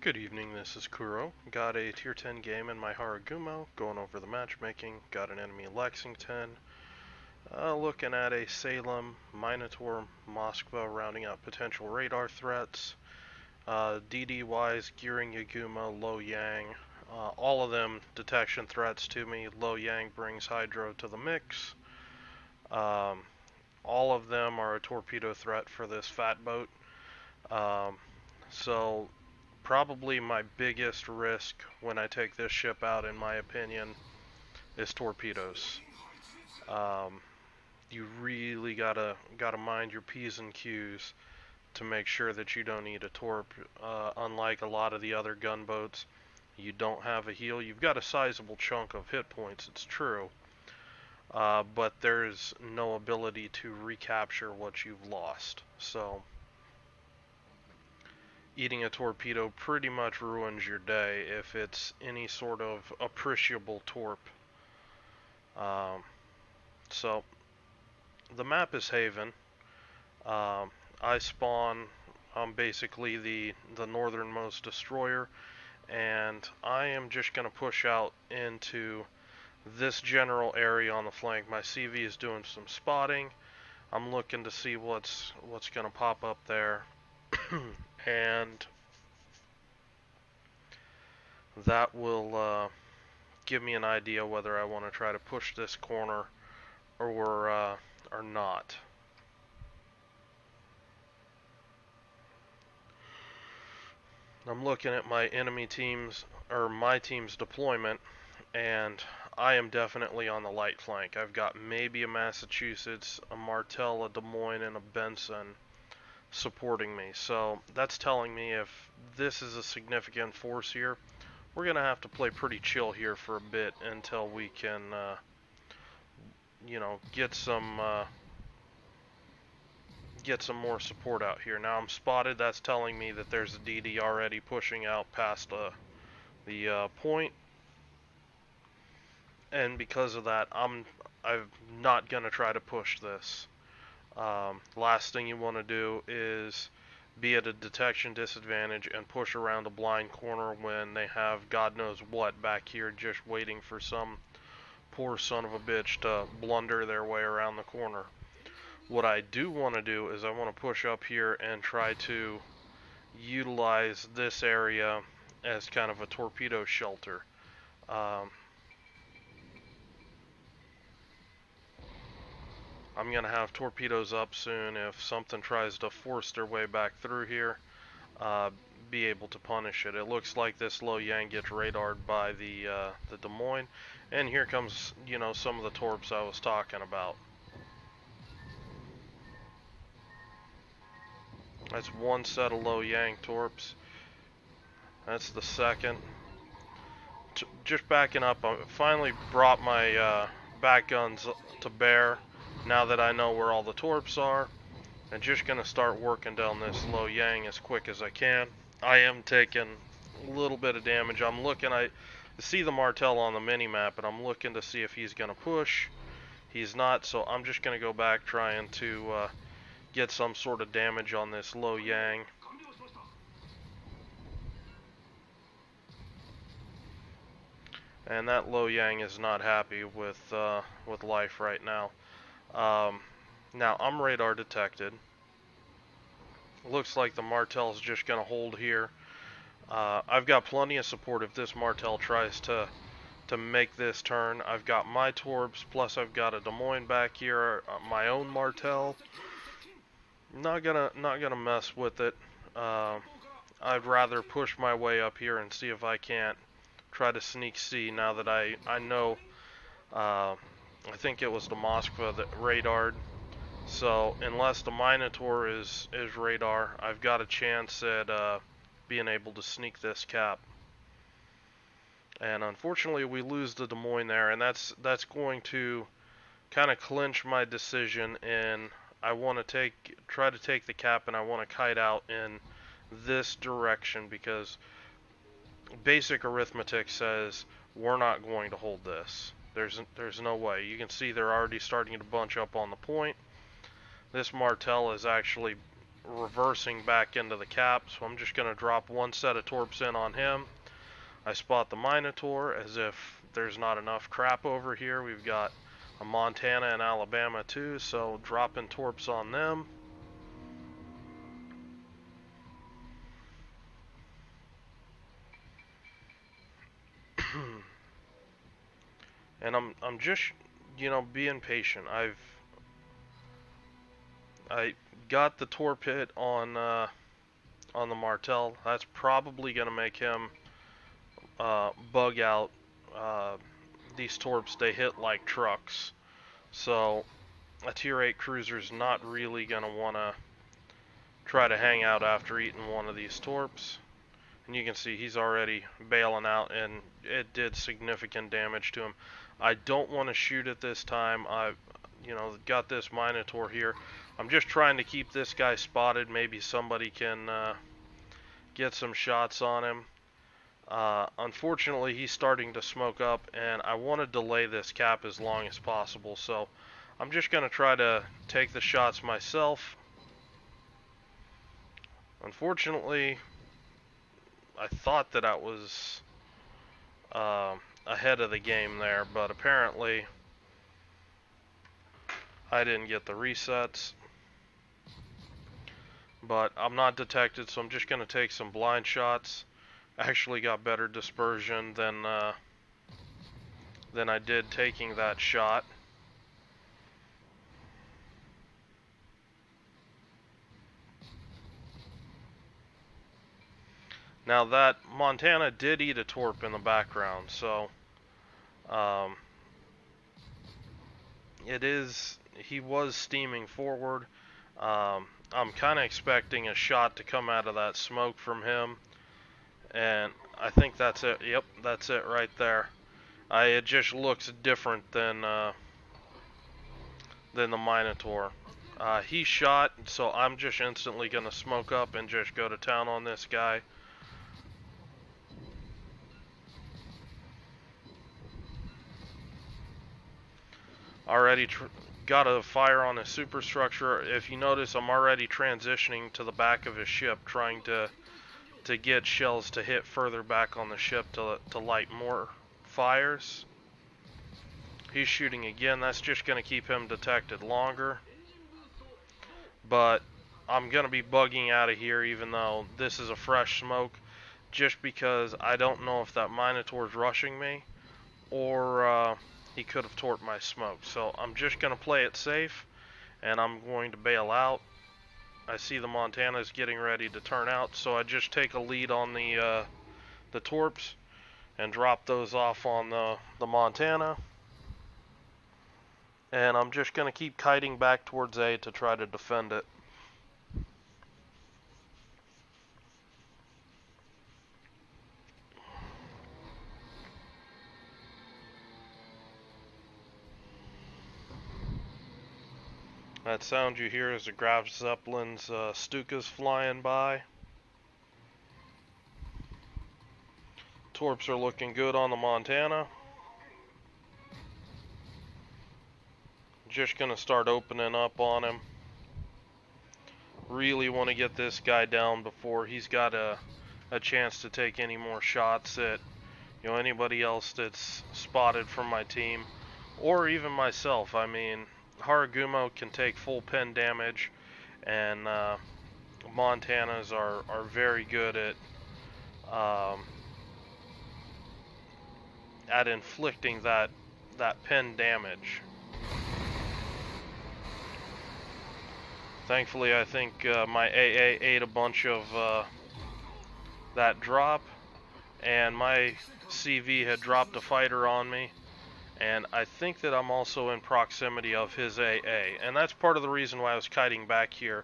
Good evening, this is Kuro. Got a tier 10 game in my Harugumo, going over the matchmaking. Got an enemy Lexington. Looking at a Salem, Minotaur, Moskva, rounding out potential radar threats. DD-wise, Gearing Yaguma, Lo Yang. All of them detection threats to me. Lo Yang brings Hydro to the mix. All of them are a torpedo threat for this fat boat. So probably my biggest risk when I take this ship out, in my opinion, is torpedoes. You really gotta mind your P's and Q's to make sure that you don't need a torp. Unlike a lot of the other gunboats, you don't have a heal. You've got a sizable chunk of hit points, it's true, but there's no ability to recapture what you've lost. So eating a torpedo pretty much ruins your day if it's any sort of appreciable torp. So the map is Haven. I spawn. I'm basically the northernmost destroyer, and I am just gonna push out into this general area on the flank. My CV is doing some spotting. I'm looking to see what's gonna pop up there. And that will give me an idea whether I want to try to push this corner or not. I'm looking at my enemy team's or my team's deployment, and I am definitely on the light flank. I've got maybe a Massachusetts, a Martel, a Des Moines, and a Benson supporting me. So that's telling me if this is a significant force here, we're going to have to play pretty chill here for a bit until we can, get some more support out here. Now I'm spotted. That's telling me that there's a DD already pushing out past the point, and because of that, I'm not going to try to push this. Last thing you want to do is be at a detection disadvantage and push around a blind corner when they have God knows what back here just waiting for some poor son of a bitch to blunder their way around the corner. What I do want to do is I want to push up here and try to utilize this area as kind of a torpedo shelter. I'm going to have torpedoes up soon. If something tries to force their way back through here, be able to punish it. It looks like this Lo Yang gets radared by the Des Moines, and here comes, some of the torps I was talking about. That's one set of Lo Yang torps. That's the second. Just backing up, I finally brought my back guns to bear now that I know where all the torps are. I'm just going to start working down this Lo Yang as quick as I can. I am taking a little bit of damage. I'm looking, I see the Martel on the mini-map, and I'm looking to see if he's going to push. He's not, so I'm just going to go back trying to get some sort of damage on this Lo Yang. And that Lo Yang is not happy with life right now. Now I'm radar detected. Looks like the Martel's just going to hold here. I've got plenty of support if this Martel tries to make this turn. I've got my torps, plus I've got a Des Moines back here, my own Martel. Not gonna mess with it. I'd rather push my way up here and see if I can't try to sneak C now that I know. I think it was the Moskva that radared. So unless the Minotaur is radar, I've got a chance at being able to sneak this cap. And unfortunately, we lose the Des Moines there, and that's going to kind of clinch my decision. And I want to try to take the cap, and I want to kite out in this direction because basic arithmetic says we're not going to hold this. There's no way. You can see they're already starting to bunch up on the point. This Martel is actually reversing back into the cap, so I'm just going to drop one set of torps in on him. I spot the Minotaur, as if there's not enough crap over here. We've got a Montana and Alabama too, so dropping torps on them. And I'm just, you know, being patient. I got the torp hit on the Martel. That's probably gonna make him bug out. These torps, they hit like trucks, so a tier 8 cruiser's not really gonna wanna try to hang out after eating one of these torps. And you can see he's already bailing out, and it did significant damage to him. I don't want to shoot it this time. I've, you know, got this Minotaur here. I'm just trying to keep this guy spotted. Maybe somebody can get some shots on him. Unfortunately, he's starting to smoke up, and I want to delay this cap as long as possible. So I'm just going to try to take the shots myself. Unfortunately, I thought that I was ahead of the game there, but apparently I didn't get the resets. But I'm not detected, so I'm just going to take some blind shots. Actually got better dispersion than I did taking that shot. Now that Montana did eat a torp in the background, so he was steaming forward. I'm kind of expecting a shot to come out of that smoke from him, and I think that's it. Yep, that's it right there. It just looks different than the Minotaur. He shot, so I'm just instantly gonna smoke up and just go to town on this guy. Already got a fire on his superstructure. If you notice, I'm already transitioning to the back of his ship, trying to get shells to hit further back on the ship to light more fires. He's shooting again. That's just going to keep him detected longer. But I'm going to be bugging out of here, even though this is a fresh smoke, just because I don't know if that Minotaur's rushing me, or he could have torped my smoke. So I'm just going to play it safe, and I'm going to bail out. I see the Montana's getting ready to turn out, so I just take a lead on the torps and drop those off on the Montana. And I'm just going to keep kiting back towards A to try to defend it. That sound you hear is the Graf Zeppelin's Stukas flying by. Torps are looking good on the Montana. Just gonna start opening up on him. Really want to get this guy down before he's got a chance to take any more shots at, you know, anybody else that's spotted from my team, or even myself. I mean, Harugumo can take full pen damage, and Montanas are very good at inflicting that pen damage. Thankfully, I think my AA ate a bunch of that drop, and my CV had dropped a fighter on me. And I think that I'm also in proximity of his AA. And that's part of the reason why I was kiting back here,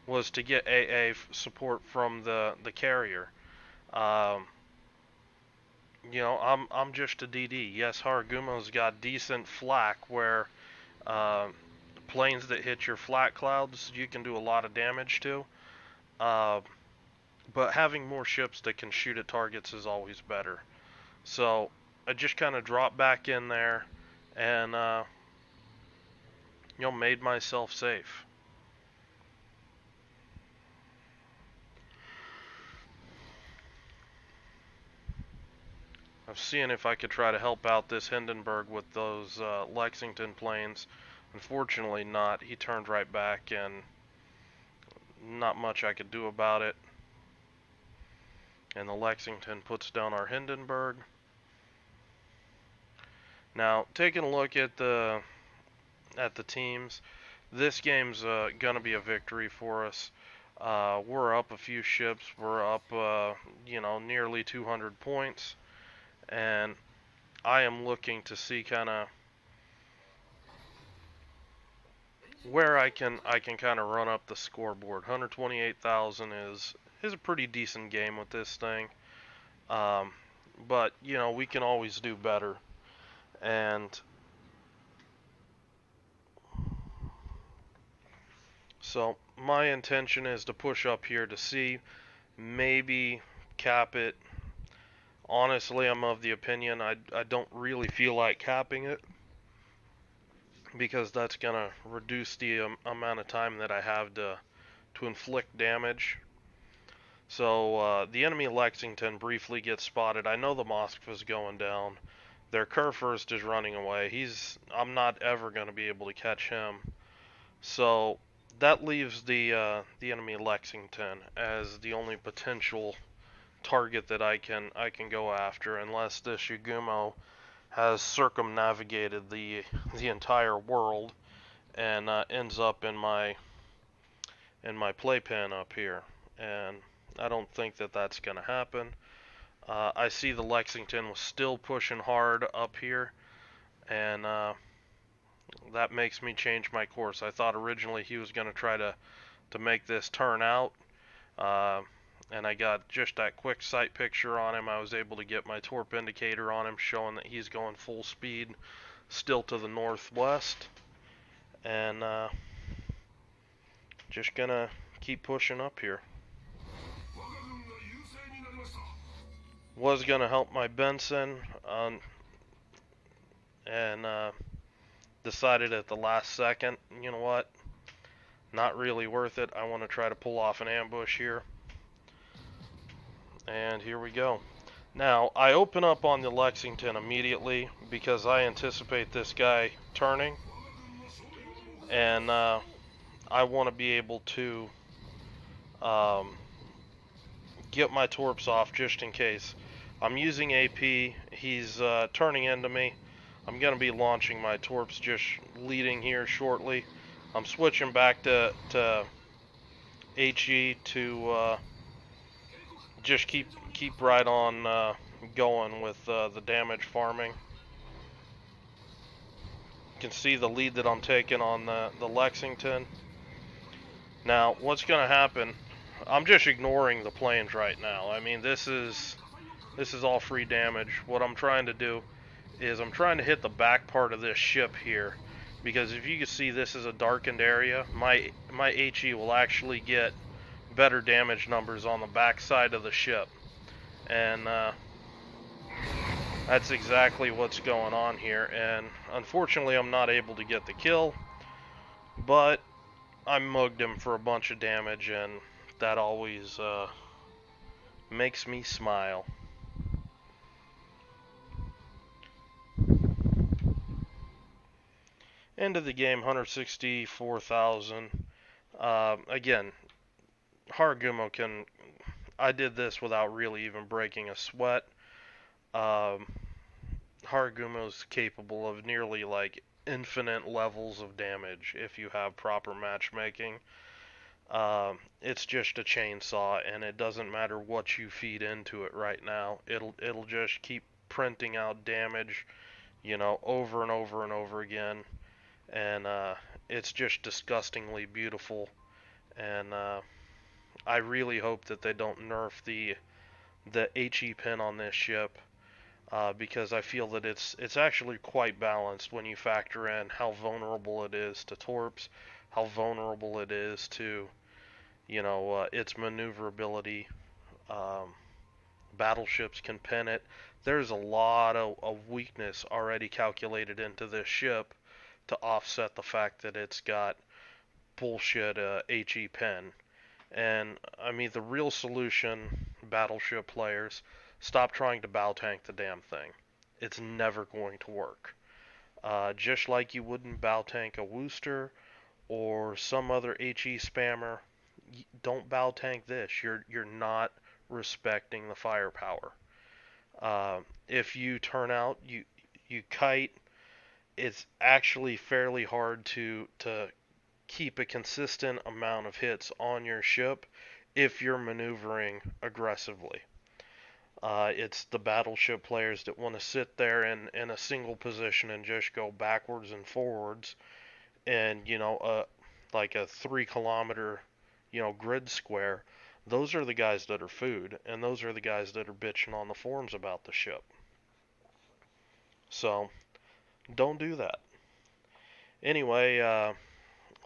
was to get AA support from the carrier. You know, I'm just a DD. Yes, Harugumo's got decent flak where planes that hit your flat clouds you can do a lot of damage to. But having more ships that can shoot at targets is always better. So I just kind of dropped back in there and, you know, made myself safe. seeing if I could try to help out this Hindenburg with those Lexington planes. Unfortunately not. He turned right back and not much I could do about it. And the Lexington puts down our Hindenburg. Now, taking a look at the teams, this game's gonna be a victory for us. We're up a few ships. We're up, nearly 200 points, and I am looking to see kind of where I can kind of run up the scoreboard. 128,000 is a pretty decent game with this thing, but we can always do better, and so my intention is to push up here to see, maybe cap it. Honestly, I'm of the opinion I don't really feel like capping it, because that's gonna reduce the amount of time that I have to inflict damage. So the enemy Lexington briefly gets spotted. I know the Moskva's going down. Their Kurfürst is running away. I'm not ever going to be able to catch him. So that leaves the enemy Lexington as the only potential target that I can go after, unless this Harugumo has circumnavigated the entire world and ends up in my playpen up here. And I don't think that that's going to happen. I see the Lexington was still pushing hard up here, and that makes me change my course. I thought originally he was going to try to make this turn out, and I got just that quick sight picture on him. I was able to get my torp indicator on him, showing that he's going full speed still to the northwest, and just gonna keep pushing up here. Was gonna help my Benson, and decided at the last second, you know what, not really worth it. I want to try to pull off an ambush here, and here we go. Now, I open up on the Lexington immediately because I anticipate this guy turning, and I want to be able to get my torps off just in case. I'm using AP. He's turning into me. I'm going to be launching my torps just leading here shortly. I'm switching back to HE to just keep right on going with the damage farming. You can see the lead that I'm taking on the Lexington. Now, what's going to happen? I'm just ignoring the planes right now. I mean, this is all free damage. What I'm trying to do is I'm trying to hit the back part of this ship here, because if you can see, this is a darkened area. My HE will actually get better damage numbers on the back side of the ship, and that's exactly what's going on here. And unfortunately, I'm not able to get the kill, but I mugged him for a bunch of damage, and that always makes me smile. End of the game, 164,000. Again, Harugumo can... I did this without really even breaking a sweat. Harugumo's capable of nearly like infinite levels of damage if you have proper matchmaking. It's just a chainsaw, and it doesn't matter what you feed into it right now. It'll just keep printing out damage, over and over and over again. And it's just disgustingly beautiful, and I really hope that they don't nerf the HE pin on this ship, because I feel that it's actually quite balanced when you factor in how vulnerable it is to torps, how vulnerable it is to its maneuverability. Battleships can pin it. There's a lot of weakness already calculated into this ship to offset the fact that it's got bullshit HE pen. And I mean, the real solution, battleship players, Stop trying to bow tank the damn thing. It's never going to work. Just like you wouldn't bow tank a Wooster or some other HE spammer, don't bow tank this. You're not respecting the firepower. If you turn out, you kite, it's actually fairly hard to keep a consistent amount of hits on your ship if you're maneuvering aggressively. It's the battleship players that want to sit there in a single position and just go backwards and forwards, and like a 3 kilometer grid square. Those are the guys that are food, and those are the guys that are bitching on the forums about the ship. So don't do that. Anyway,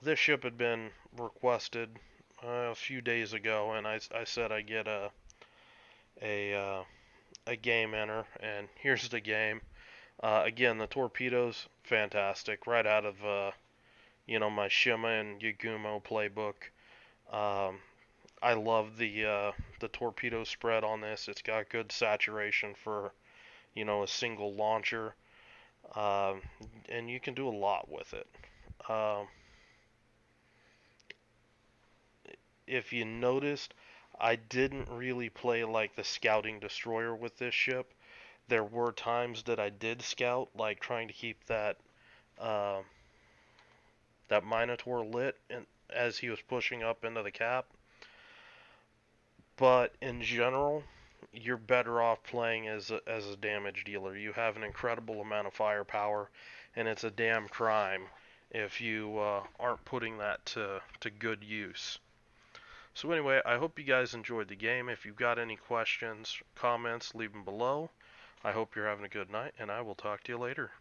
this ship had been requested a few days ago, and I said I get a uh, a game enter, and here's the game. Again, the torpedoes, fantastic, right out of my Shima and Yagumo playbook. Um, I love the torpedo spread on this. It's got good saturation for a single launcher, um, and you can do a lot with it. Um, if you noticed, I didn't really play like the scouting destroyer with this ship. There were times that I did scout, like trying to keep uh, that Minotaur lit as he was pushing up into the cap. But in general, you're better off playing as a damage dealer. You have an incredible amount of firepower, and it's a damn crime if you aren't putting that to good use. So anyway, I hope you guys enjoyed the game. If you've got any questions, comments, leave them below. I hope you're having a good night, and I will talk to you later.